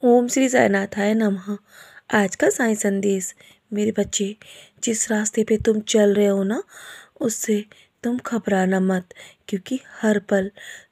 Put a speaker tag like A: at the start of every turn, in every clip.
A: ओम श्री साईनाथाय नमः। आज का साई संदेश। मेरे बच्चे, जिस रास्ते पे तुम चल रहे हो ना, उससे तुम घबराना मत, क्योंकि हर पल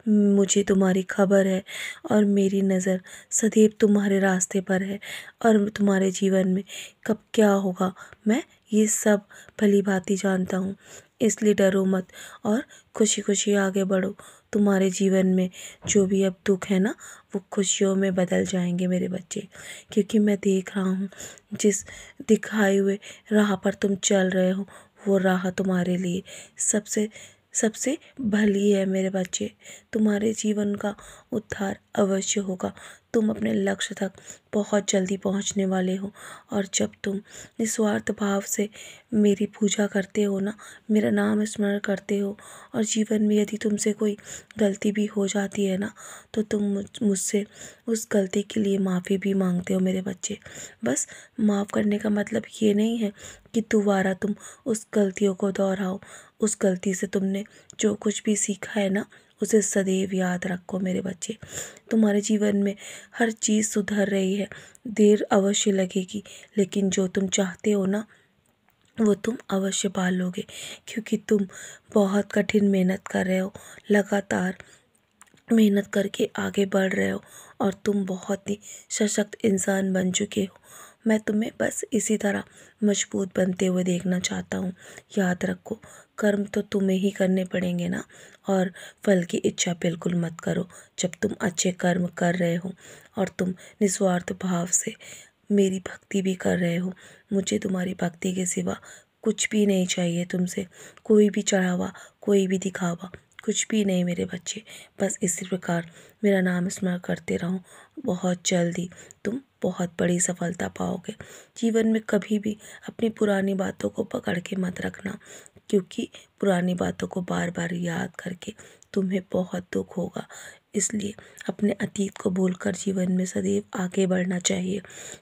A: मुझे तुम्हारी खबर है और मेरी नज़र सदैव तुम्हारे रास्ते पर है। और तुम्हारे जीवन में कब क्या होगा, मैं ये सब भली भांति जानता हूँ। इसलिए डरो मत और खुशी खुशी आगे बढ़ो। तुम्हारे जीवन में जो भी अब दुख है ना, वो खुशियों में बदल जाएंगे मेरे बच्चे, क्योंकि मैं देख रहा हूँ जिस दिखाए हुए राह पर तुम चल रहे हो, वो राह तुम्हारे लिए सबसे सबसे भली है मेरे बच्चे। तुम्हारे जीवन का उद्धार अवश्य होगा। तुम अपने लक्ष्य तक बहुत जल्दी पहुंचने वाले हो। और जब तुम निस्वार्थ भाव से मेरी पूजा करते हो ना, मेरा नाम स्मरण करते हो, और जीवन में यदि तुमसे कोई गलती भी हो जाती है ना, तो तुम मुझसे उस गलती के लिए माफ़ी भी मांगते हो मेरे बच्चे। बस माफ़ करने का मतलब ये नहीं है कि दोबारा तुम उस गलतियों को दोहराओ। उस गलती से तुमने जो कुछ भी सीखा है ना, उसे सदैव याद रखो मेरे बच्चे। तुम्हारे जीवन में हर चीज़ सुधर रही है। देर अवश्य लगेगी, लेकिन जो तुम चाहते हो ना, वो तुम अवश्य पा लोगे, क्योंकि तुम बहुत कठिन मेहनत कर रहे हो। लगातार मेहनत करके आगे बढ़ रहे हो और तुम बहुत ही सशक्त इंसान बन चुके हो। मैं तुम्हें बस इसी तरह मजबूत बनते हुए देखना चाहता हूँ। याद रखो, कर्म तो तुम्हें ही करने पड़ेंगे ना, और फल की इच्छा बिल्कुल मत करो। जब तुम अच्छे कर्म कर रहे हो और तुम निस्वार्थ भाव से मेरी भक्ति भी कर रहे हो, मुझे तुम्हारी भक्ति के सिवा कुछ भी नहीं चाहिए तुमसे। कोई भी चढ़ावा, कोई भी दिखावा, कुछ भी नहीं मेरे बच्चे। बस इसी प्रकार मेरा नाम स्मरण करते रहो। बहुत जल्दी तुम बहुत बड़ी सफलता पाओगे। जीवन में कभी भी अपनी पुरानी बातों को पकड़ के मत रखना, क्योंकि पुरानी बातों को बार बार याद करके तुम्हें बहुत दुख होगा। इसलिए अपने अतीत को भूलकर जीवन में सदैव आगे बढ़ना चाहिए।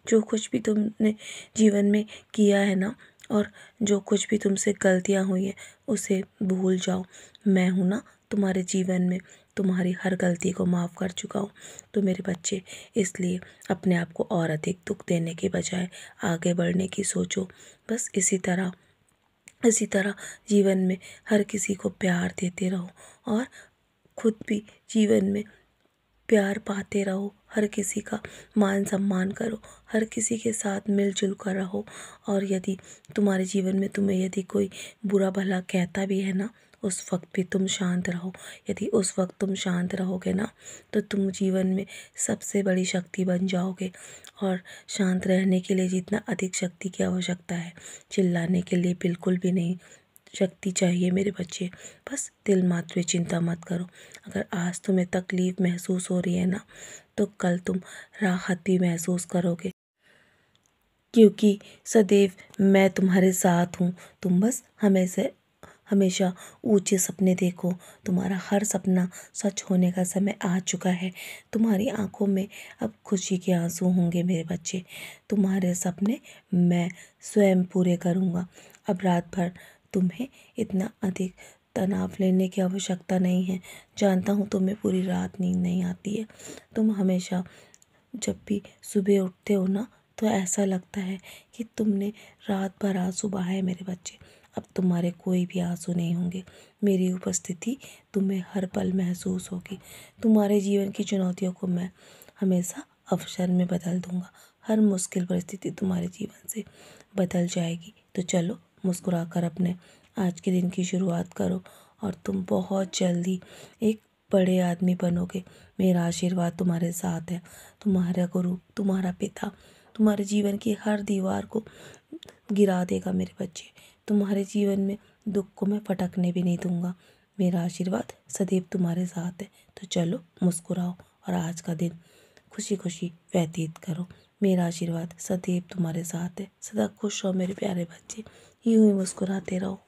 A: जो कुछ भी तुमने जीवन में किया है ना, और जो कुछ भी तुमसे गलतियाँ हुई हैं, उसे भूल जाओ। मैं हूँ ना तुम्हारे जीवन में, तुम्हारी हर गलती को माफ़ कर चुका हूँ। तो मेरे बच्चे, इसलिए अपने आप को और अधिक दुख देने के बजाय आगे बढ़ने की सोचो। बस इसी तरह जीवन में हर किसी को प्यार देते रहो, और खुद भी जीवन में प्यार पाते रहो। हर किसी का मान सम्मान करो, हर किसी के साथ मिलजुल कर रहो। और यदि तुम्हारे जीवन में तुम्हें यदि कोई बुरा भला कहता भी है ना, उस वक्त भी तुम शांत रहो। यदि उस वक्त तुम शांत रहोगे ना, तो तुम जीवन में सबसे बड़ी शक्ति बन जाओगे। और शांत रहने के लिए जितना अधिक शक्ति की आवश्यकता है, चिल्लाने के लिए बिल्कुल भी नहीं शक्ति चाहिए मेरे बच्चे। बस दिल मात्र चिंता मत करो। अगर आज तुम्हें तकलीफ़ महसूस हो रही है ना, तो कल तुम राहत भी महसूस करोगे, क्योंकि सदैव मैं तुम्हारे साथ हूँ। तुम बस हमेशा ऊंचे सपने देखो। तुम्हारा हर सपना सच होने का समय आ चुका है। तुम्हारी आंखों में अब खुशी के आंसू होंगे मेरे बच्चे। तुम्हारे सपने मैं स्वयं पूरे करूँगा। अब रात भर तुम्हें इतना अधिक तनाव लेने की आवश्यकता नहीं है। जानता हूँ तुम्हें पूरी रात नींद नहीं आती है। तुम हमेशा जब भी सुबह उठते हो ना, तो ऐसा लगता है कि तुमने रात भर आंसू बहाए मेरे बच्चे। अब तुम्हारे कोई भी आंसू नहीं होंगे। मेरी उपस्थिति तुम्हें हर पल महसूस होगी। तुम्हारे जीवन की चुनौतियों को मैं हमेशा अवसर में बदल दूंगा। हर मुश्किल परिस्थिति तुम्हारे जीवन से बदल जाएगी। तो चलो, मुस्कुराकर अपने आज के दिन की शुरुआत करो, और तुम बहुत जल्दी एक बड़े आदमी बनोगे। मेरा आशीर्वाद तुम्हारे साथ है। तुम्हारा गुरु, तुम्हारा पिता तुम्हारे जीवन की हर दीवार को गिरा देगा मेरे बच्चे। तुम्हारे जीवन में दुख को मैं फटकने भी नहीं दूंगा। मेरा आशीर्वाद सदैव तुम्हारे साथ है। तो चलो, मुस्कुराओ और आज का दिन खुशी खुशी व्यतीत करो। मेरा आशीर्वाद सदैव तुम्हारे साथ है। सदा खुश रहो मेरे प्यारे बच्चे। यूं ही मुस्कुराते रहो।